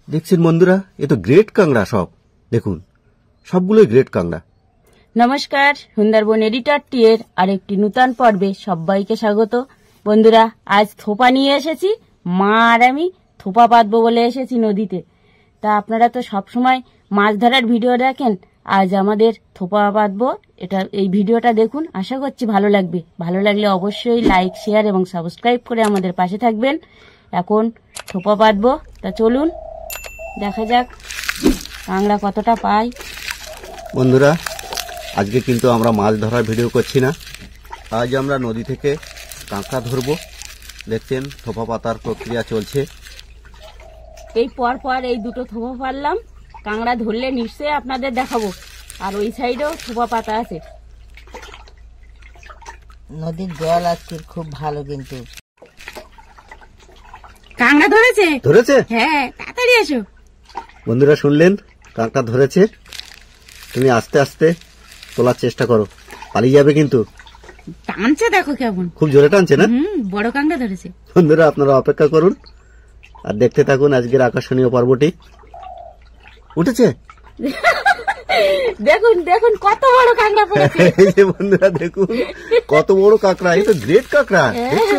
দেখছেন বন্ধুরা, এ তো গ্রেট কাঁকড়া সব। দেখুন, সবগুলোই গ্রেট কাঁকড়া। নমস্কার, সুন্দরবন এডিটর টিয়ের আরেকটি নূতন পর্বে সবাইকে স্বাগত। বন্ধুরা, আজ থোপা নিয়ে এসেছি। মা আর আমি থোপা পাতবো বলে এসেছি নদীতে। তা আপনারা তো সবসময় মাছ ধরার ভিডিও দেখেন, আজ আমাদের থোপা পাতবো। এই ভিডিওটা দেখুন, আশা করছি ভালো লাগবে। ভালো লাগলে অবশ্যই লাইক, শেয়ার এবং সাবস্ক্রাইব করে আমাদের পাশে থাকবেন। এখন থোপা পাতবো, তা চলুন দেখা যাক কাঁকড়া কতটা পাই। বন্ধুরা, আজকে কিন্তু আমরা মাছ ধরার ভিডিও করছি না, আজ আমরা নদী থেকে কাঁকড়া ধরবো। দেখছেন থোপা পাতার প্রক্রিয়া চলছে। এই পর এই দুটো থোপা পারলাম, কাঁকড়া ধরলে নিশ্চয়ই আপনাদের দেখাবো। আর ওই সাইডেও থোপা পাতা আছে। নদীর জল আজকে খুব ভালো, কিন্তু কাঁকড়া ধরেছে। হ্যাঁ, তাড়াতাড়ি এসো। বন্ধুরা শুনলেন, কাঁকড়া ধরেছে। তুমি আস্তে আস্তে তোলার চেষ্টা করো, পালিয়ে যাবে কিন্তু। টানছে দেখো কেমন, খুব জোরে টানছে না? বড় কাঁকড়া ধরেছে। বন্ধুরা আপনারা অপেক্ষা করুন আর দেখতে থাকুন আজকের আকর্ষণীয় পর্বটি। উঠেছে দেখুন দেখুন কত বড় কাঁকড়া পড়েছে। এই যে বন্ধুরা দেখুন কত বড় কাঁকড়া, এই তো গ্রেট কাঁকড়া। দেখছো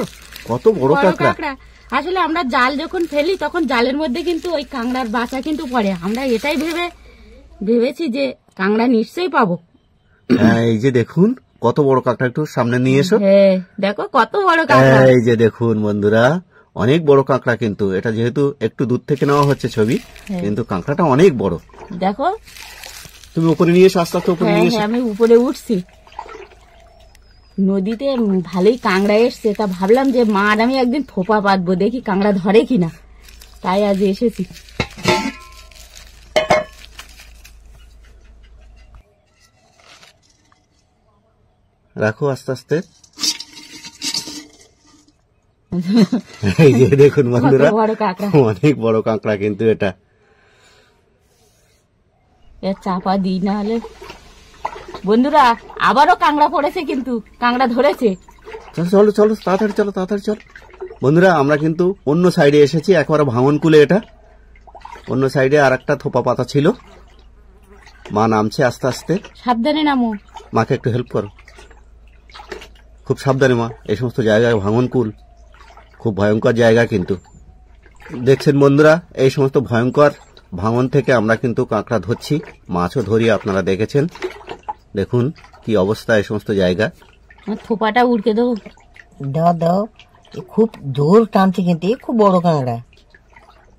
কত বড় কাঁকড়া। আসলে আমরা জাল যখন ফেলি তখন জালের মধ্যে কিন্তু ওই কাঁকড়ার বাচ্চা কিন্তু পড়ে। আমরা এটাই ভেবেছি যে কাঁকড়া নিশ্চয়ই পাবো। এই যে দেখুন কত বড় কাঁকড়া, একটু সামনে নিয়ে এসো। দেখো কত বড় কাঁকড়া। এই যে দেখুন বন্ধুরা, অনেক বড় কাঁকড়া। কিন্তু এটা যেহেতু একটু দূর থেকে নেওয়া হচ্ছে ছবি, কিন্তু কাঁকড়াটা অনেক বড়। দেখো তুমি উপরে নিয়ে এসো, আস্তে আস্তে উপরে নিয়ে এসো। আমি উপরে উঠছি। নদীতে ভালোই কাঁকড়া এসছে, তা ভাবলাম যে মা আর আমি একদিন থোপা পাতবো, দেখি কাঁকড়া ধরে কিনা। তাই আজ এসেছি। রাখো আস্তে আস্তে। এই যে দেখুন বন্ধুরা, অনেক বড় কাঁকড়া কিন্তু এটা। চাপা দিই না হলে। বন্ধুরা আবারও কাঁকড়া পড়েছে, কিন্তু কাঁকড়া ধরেছে। চলো চলো তাড়াতাড়ি চলো, তাড়াতাড়ি চলো। বন্ধুরা আমরা কিন্তু অন্য সাইডে এসেছি, একেবারে ভাঙন কুলে। এটা অন্য সাইডে আর একটা থোপা পাতা ছিল। মা নামছে আস্তে আস্তে। সাবধানে নামো। মাকে একটু হেল্প করো। খুব সাবধানে মা, এই সমস্ত জায়গায় ভাঙন কুল খুব ভয়ঙ্কর জায়গা। কিন্তু দেখছেন বন্ধুরা, এই সমস্ত ভয়ঙ্কর ভাঙন থেকে আমরা কিন্তু কাঁকড়া ধরছি, মাছও ধরি। আপনারা দেখেছেন, দেখুন কি অবস্থা এই সমস্ত জায়গা। থোপাটা উড়কে দেবো। দাও খুব জোর টানছে, কিন্তু খুব বড় কাঁকড়া।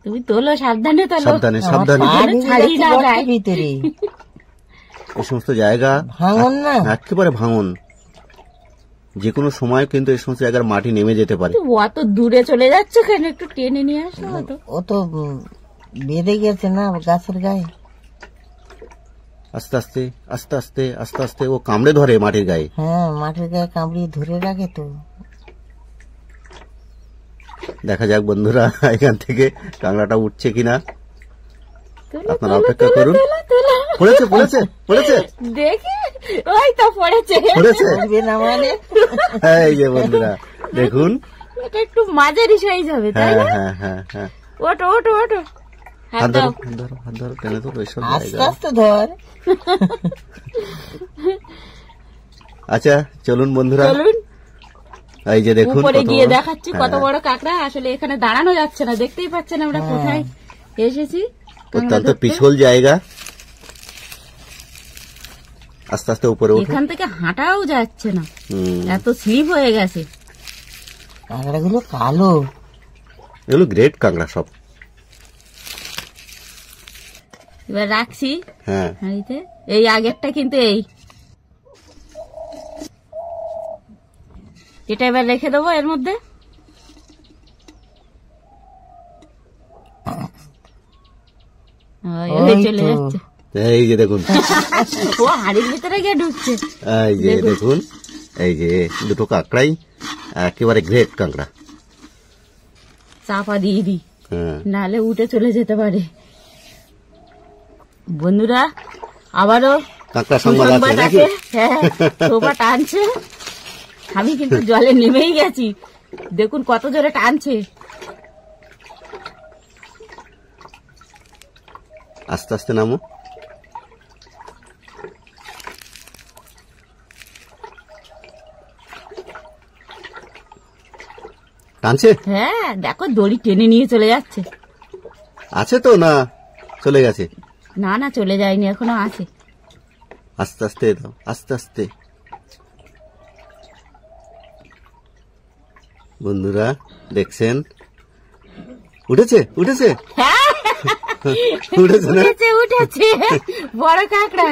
তুমি তোলো, সাবধানে তোলো। সাবধানে সাবধানে। ভিতরে এই সমস্ত জায়গা ভাঙন না, একেবারে ভাঙন। যে কোনো সময় কিন্তু এই সমস্ত জায়গার মাটি নেমে যেতে পারে। অত দূরে চলে যাচ্ছে কেন, একটু টেনে নিয়ে আসো। ও তো বেঁধে গেছে না গাছের গায়ে। আস্তে আস্তে আস্তে আস্তে আস্তে আস্তে ও কামড়ে ধরে মাটির গায়ে। হ্যাঁ, মাটির গায়ে কামড়িয়ে ধরে রাখে তো। দেখা যাক বন্ধুরা এখান থেকে কাঁকড়াটা উঠছে কিনা, আপনারা অপেক্ষা করুন। পড়েছে পড়েছে পড়েছে, দেখি ওই তো পড়েছে। এই যে বন্ধুরা দেখুন, এটা একটু মাঝারি সাইজ হবে, তাই না? হ্যাঁ হ্যাঁ হ্যাঁ। ওঠো ওঠো ওঠো, হাত ধরো হাত ধরো হাত ধরো, টেনে ধরো এইসব জায়গা। আস্তে ধর। আচ্ছা চলুন বন্ধুরা, চলুন। এই যে দেখুন উপরে গিয়ে দেখাচ্ছি কত বড় কাঁকড়া। আসলে এখানে দাঁড়ানো যাচ্ছে না, দেখতেই পাচ্ছেন আমরা কোথায় এসেছি। অত্যন্ত পিছল জায়গা। আস্তে আস্তে উপরে উঠে, এখান থেকে হাঁটাও যাচ্ছে না, এত স্লিপ হয়ে গেছে। কাঁকড়া গুলো কালো, এগুলো গ্রেট কাঁকড়া সব। এবার রাখছি হ্যাঁ হাঁড়িতে। এই আগেরটা কিন্তু এটা এবার রেখে দেবো এর মধ্যে। চলে যাচ্ছে। এই যে দেখুন, ও হাড়ির ভিতরে গিয়ে ঢুকছে। এই যে দেখুন, এই যে দুটো কাঁকড়াই একেবারে গ্রেট কাঁকড়া। চাপা দিয়ে দিই, নাহলে উঠে চলে যেতে পারে। বন্ধুরা আবারও কাঁকড়া সংবাদ আছে। হ্যাঁ, থোপা টানছে। আমি কিন্তু জলে নেমেই গেছি, দেখুন কত জোরে টানছে। আস্তে আস্তে নামো। টানছে? হ্যাঁ দেখো দড়ি টেনে নিয়ে চলে যাচ্ছে। আছে তো না চলে গেছে? না না চলে যায়নি, এখনো আছে। আস্তে আস্তে দাও, আস্তে আস্তে। বন্ধুরা দেখছেন উঠেছে উঠেছে উঠেছে না? উঠেছে উঠেছে বড় কাঁকড়া।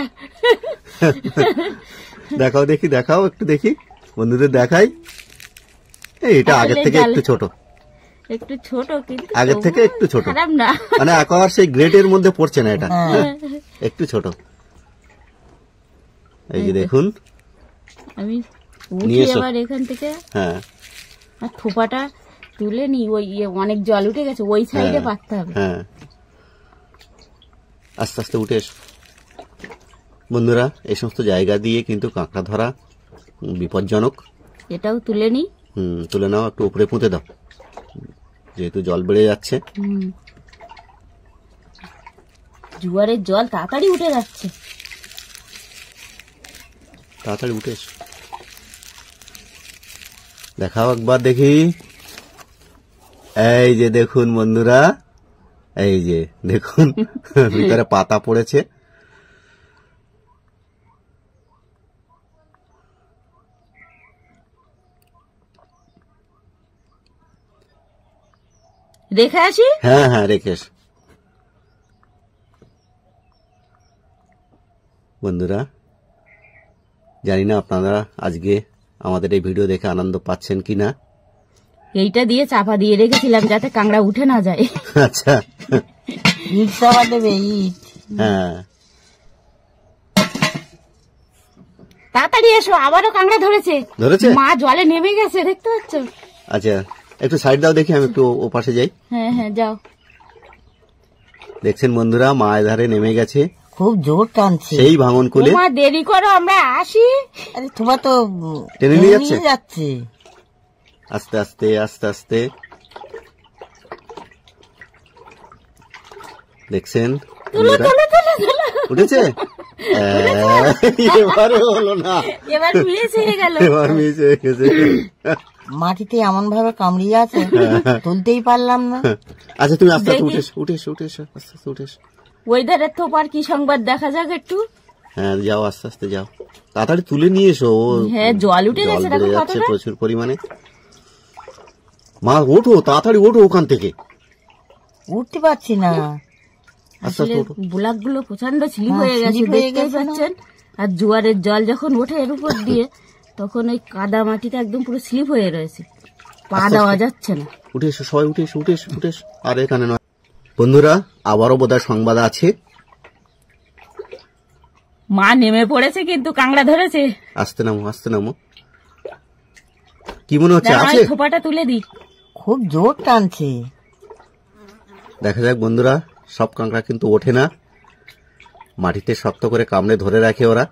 দেখাও দেখি, দেখাও একটু দেখি, বন্ধুদের দেখাই। এটা আগের থেকে একটু ছোট, একটু ছোট কিন্তু আগের থেকে একটু ছোট, খারাপ না। মানে একেবারে সেই গ্রেডের মধ্যে পড়ছে না এটা, একটু ছোট। এই যে দেখুন, আমি উঠি নিয়ে এসো। এবার এখান থেকে। হ্যাঁ আর থোপাটা তুলে নি, ওই অনেক জল উঠে গেছে, ওই সাইডে পাততে হবে। হ্যাঁ আস্তে আস্তে উঠে এসো। বন্ধুরা এই সমস্ত জায়গা দিয়ে কিন্তু কাঁকড়া ধরা বিপজ্জনক। এটাও তুলে নি। তুলে নাও, একটু উপরে পুঁতে দাও, যেহেতু জল বেড়ে যাচ্ছে। জোয়ারের জল তাড়াতাড়ি উঠে যাচ্ছে। তাড়াতাড়ি উঠে এসো, দেখাও একবার দেখি। এই যে দেখুন বন্ধুরা, এই যে দেখুন ভিতরে পাতা পড়েছে। রেখে আসি। হ্যাঁ হ্যাঁ রেখে এসো। বন্ধুরা জানি না আপনারা আজকে আমাদের এই ভিডিও দেখে আনন্দ পাচ্ছেন কিনা। এইটা দিয়ে চাপা দিয়ে রেখেছিলাম যাতে কাঁকড়া উঠে না যায়। আচ্ছা ইট চাপা দেবে, ইট। হ্যাঁ তাড়াতাড়ি এসো, আবারও কাঁকড়া ধরেছে। ধরেছে? মা জলে নেমে গেছে, দেখতে পাচ্ছ? আচ্ছা একটু সাইড দাও দেখি, আমি একটু ও পাশে যাই। হ্যাঁ হ্যাঁ যাও। দেখছেন বন্ধুরা, মা ধারে নেমে গেছে, খুব জোর টানছে। সেই ভাঙন কুলে। মা দেরি করো, আমরা আসি। আরে তোমার তো টেনে নিয়ে যাচ্ছে? যাচ্ছে। আস্তে আস্তে আস্তে আস্তে দেখছেন বন্ধুরা? উঠেছে? এবারে হলো না, এবার মিস হয়ে গেল। এবার মিস হয়ে গেছে। মাটিতে এমন ভাবে কামড়িয়ে আছে তুলতেই পারলাম না। আচ্ছা তুমি আস্তে আস্তে দেখি। উঠে এসো, উঠে এসো, উঠে এসো, আস্তে আস্তে উঠে এসো। ওয়েদারের থোপার কি সংবাদ দেখা যাক একটু। হ্যাঁ যাও, আস্তে আস্তে যাও, তাড়াতাড়ি তুলে নিয়ে এসো। হ্যাঁ, জল উঠে জল গেছে, বেড়ে দেখো যাচ্ছে কতটা। প্রচুর পরিমাণে। মা ওঠো, তাড়াতাড়ি ওঠো ওখান থেকে। উঠতে পারছি না। আস্তে আসলে আস্তে ওঠো। ব্লাক গুলো প্রচন্ড স্লিপ হ্যাঁ, হয়ে গেছে, slip হয়ে দেখতেই গেছে না? পাচ্ছেন। আর জোয়ারের জল যখন ওঠে এর উপর দিয়ে, তখন ওই কাদা মাটিটা একদম পুরো স্লিপ হয়ে রয়েছে, পা দেওয়া যাচ্ছে না। উঠে এসো সবাই, উঠে এসো, উঠে এসো, উঠে এসো। আর এখানে নয় বন্ধুরা, আবারও বোধহয় সংবাদ আছে। মা নেমে পড়েছে কিন্তু কাঁকড়া ধরেছে। আসতে নামো, আসতে নামো। কি মনে হচ্ছে দাঁড়াও, আছে? এই থোপাটা তুলে দিই। খুব জোর টানছে। দেখা যাক বন্ধুরা, সব কাঁকড়া কিন্তু ওঠে না, মাটিতে শক্ত করে কামড়ে ধরে রাখে ওরা।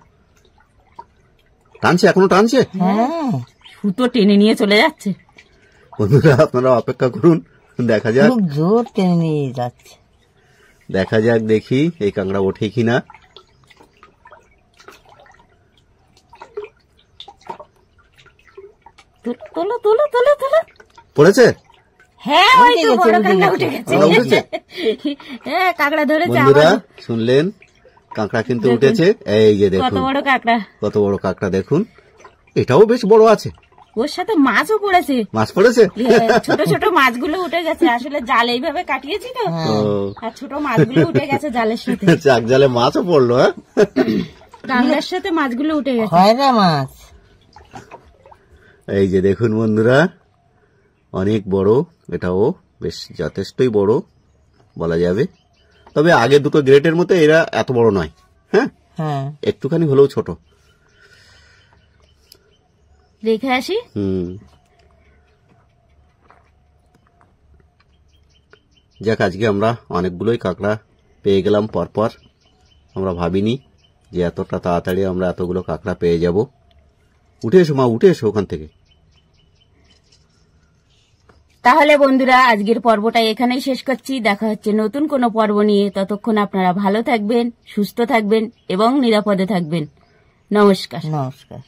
টানছে, এখনো টানছে। হ্যাঁ সুতো টেনে নিয়ে চলে যাচ্ছে। বন্ধুরা আপনারা অপেক্ষা করুন, দেখা যাক, খুব জোর টেনে নিয়ে যাচ্ছে। দেখা যাক দেখি এই কাঁকড়া ওঠে কিনা। তোলো তোলো তোলো তোলো। পড়েছে? হ্যাঁ ওই তো উঠে বড় গেছে, কাঁকড়া উঠে উঠে গেছে। গেছে। উঠেছে? হ্যাঁ কাঁকড়া ধরেছে বন্ধুরা আবার। শুনলেন, কাঁকড়া কিন্তু দেখুন। উঠেছে। এই যে কত দেখুন বড় কাঁকড়া। কত বড় কাঁকড়া, দেখুন এটাও বেশ বড় আছে। ওর সাথে মাছও পড়েছে। মাছ পড়েছে? ছোট ছোট মাছগুলো উঠে গেছে, আসলে জাল এইভাবে কাটিয়েছি তো, ও, আর ছোট মাছগুলো উঠে গেছে জালের সাথে। চাক জালে মাছও পড়লো। হ্যাঁ কাঁকড়ার সাথে মাছগুলো উঠে গেছে। খয়রা মাছ। এই যে দেখুন বন্ধুরা, অনেক বড়, এটাও বেশ যথেষ্টই বড় বলা যাবে। তবে আগে দুটো গ্রেটের মতো এরা এত বড় নয়। হ্যাঁ হ্যাঁ একটুখানি হলেও ছোট। দেখে আসি। যাক, আজকে আমরা অনেকগুলোই কাঁকড়া পেয়ে গেলাম পরপর। আমরা ভাবিনি যে এতটা তাড়াতাড়ি আমরা এতগুলো কাঁকড়া পেয়ে যাব। উঠে এসো মা, উঠে এসো ওখান থেকে। তাহলে বন্ধুরা আজকের পর্বটা এখানেই শেষ করছি। দেখা হচ্ছে নতুন কোনো পর্ব নিয়ে। ততক্ষণ আপনারা ভালো থাকবেন, সুস্থ থাকবেন এবং নিরাপদে থাকবেন। নমস্কার। নমস্কার।